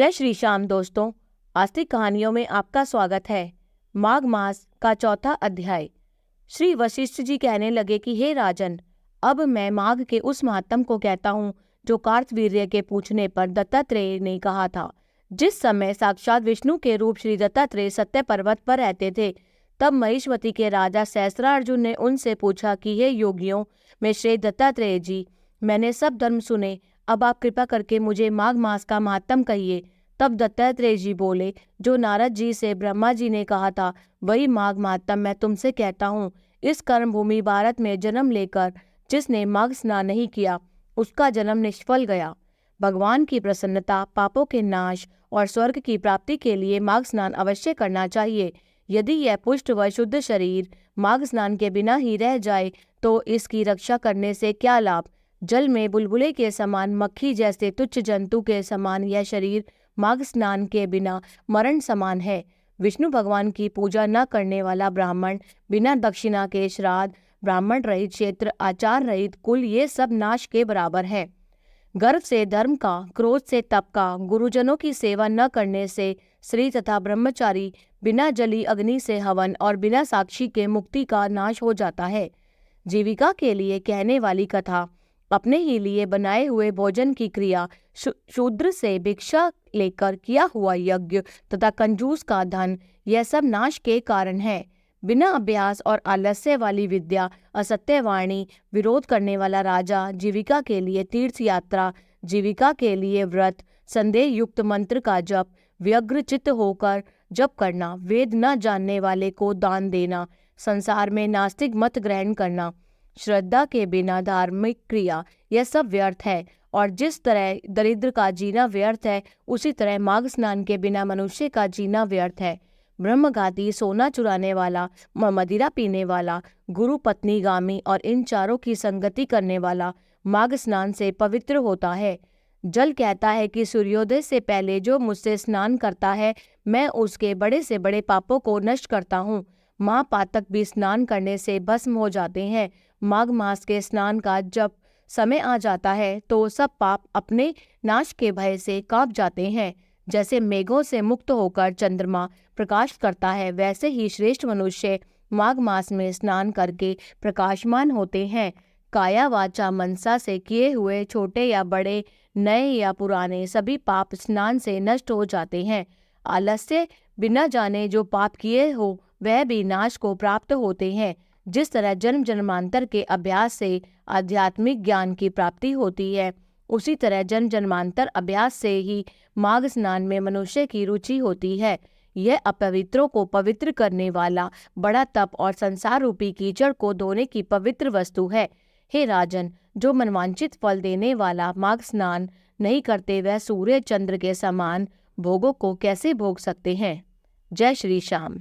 जय श्री श्याम दोस्तों, आस्तिक कहानियों में आपका स्वागत है। माघ मास का चौथा अध्याय। श्री वशिष्ठ जी कहने लगे कि हे राजन, अब मैं माघ के उस महात्म को कहता हूँ जो कार्तवीर्य के पूछने पर दत्तात्रेय ने कहा था। जिस समय साक्षात विष्णु के रूप श्री दत्तात्रेय सत्य पर्वत पर रहते थे, तब महिष्मती के राजा सहस्रार्जुन ने उनसे पूछा कि हे योगियों में श्री दत्तात्रेय जी, मैंने सब धर्म सुने, अब आप कृपा करके मुझे माघ मास का महात्म कहिए। तब दत्तात्रेय जी बोले, जो नारद जी से ब्रह्मा जी ने कहा था वही माघ महात्म मैं तुमसे कहता हूँ। इस कर्म भूमि भारत में जन्म लेकर जिसने माघ स्नान नहीं किया, उसका जन्म निष्फल गया। भगवान की प्रसन्नता, पापों के नाश और स्वर्ग की प्राप्ति के लिए माघ स्नान अवश्य करना चाहिए। यदि यह पुष्ट व शुद्ध शरीर माघ स्नान के बिना ही रह जाए तो इसकी रक्षा करने से क्या लाभ। जल में बुलबुले के समान, मक्खी जैसे तुच्छ जंतु के समान यह शरीर माघ स्नान के बिना मरण समान है। विष्णु भगवान की पूजा न करने वाला ब्राह्मण, बिना दक्षिणा के श्राद्ध, ब्राह्मण रहित क्षेत्र, आचार रहित कुल, ये सब नाश के बराबर है। गर्व से धर्म का, क्रोध से तप का, गुरुजनों की सेवा न करने से स्त्री तथा ब्रह्मचारी, बिना जली अग्नि से हवन और बिना साक्षी के मुक्ति का नाश हो जाता है। जीविका के लिए कहने वाली कथा, अपने ही लिए बनाए हुए भोजन की क्रिया, शूद्र से भिक्षा लेकर किया हुआ यज्ञ तथा कंजूस का धन, यह सब नाश के कारण है। बिना अभ्यास और आलस्य वाली विद्या, असत्य वाणी, विरोध करने वाला राजा, जीविका के लिए तीर्थ यात्रा, जीविका के लिए व्रत, संदेह युक्त मंत्र का जप, व्यग्र चित्त होकर जप करना, वेद न जानने वाले को दान देना, संसार में नास्तिक मत ग्रहण करना, श्रद्धा के बिना धार्मिक क्रिया, यह सब व्यर्थ है। और जिस तरह दरिद्र का जीना व्यर्थ है, उसी तरह माघ स्नान के बिना मनुष्य का जीना व्यर्थ है। ब्रह्मघाती, सोना चुराने वाला, मदिरा पीने वाला, गुरु पत्नी गामी और इन चारों की संगति करने वाला माघ स्नान से पवित्र होता है। जल कहता है कि सूर्योदय से पहले जो मुझसे स्नान करता है, मैं उसके बड़े से बड़े पापों को नष्ट करता हूँ। महापातक भी स्नान करने से भस्म हो जाते हैं। माघ मास के स्नान का जब समय आ जाता है तो सब पाप अपने नाश के भय से कांप जाते हैं। जैसे मेघों से मुक्त होकर चंद्रमा प्रकाश करता है, वैसे ही श्रेष्ठ मनुष्य माघ मास में स्नान करके प्रकाशमान होते हैं। काया वाचा मनसा से किए हुए छोटे या बड़े, नए या पुराने, सभी पाप स्नान से नष्ट हो जाते हैं। आलस्य बिना जाने जो पाप किए हो वह भी नाश को प्राप्त होते हैं। जिस तरह जन्म जन्मांतर के अभ्यास से आध्यात्मिक ज्ञान की प्राप्ति होती है, उसी तरह जन्म जन्मांतर अभ्यास से ही माघ स्नान में मनुष्य की रुचि होती है। यह अपवित्रों को पवित्र करने वाला बड़ा तप और संसार रूपी कीचड़ को धोने की पवित्र वस्तु है। हे राजन, जो मनवांचित फल देने वाला माघ स्नान नहीं करते, वह सूर्य चंद्र के समान भोगों को कैसे भोग सकते हैं। जय श्री श्याम।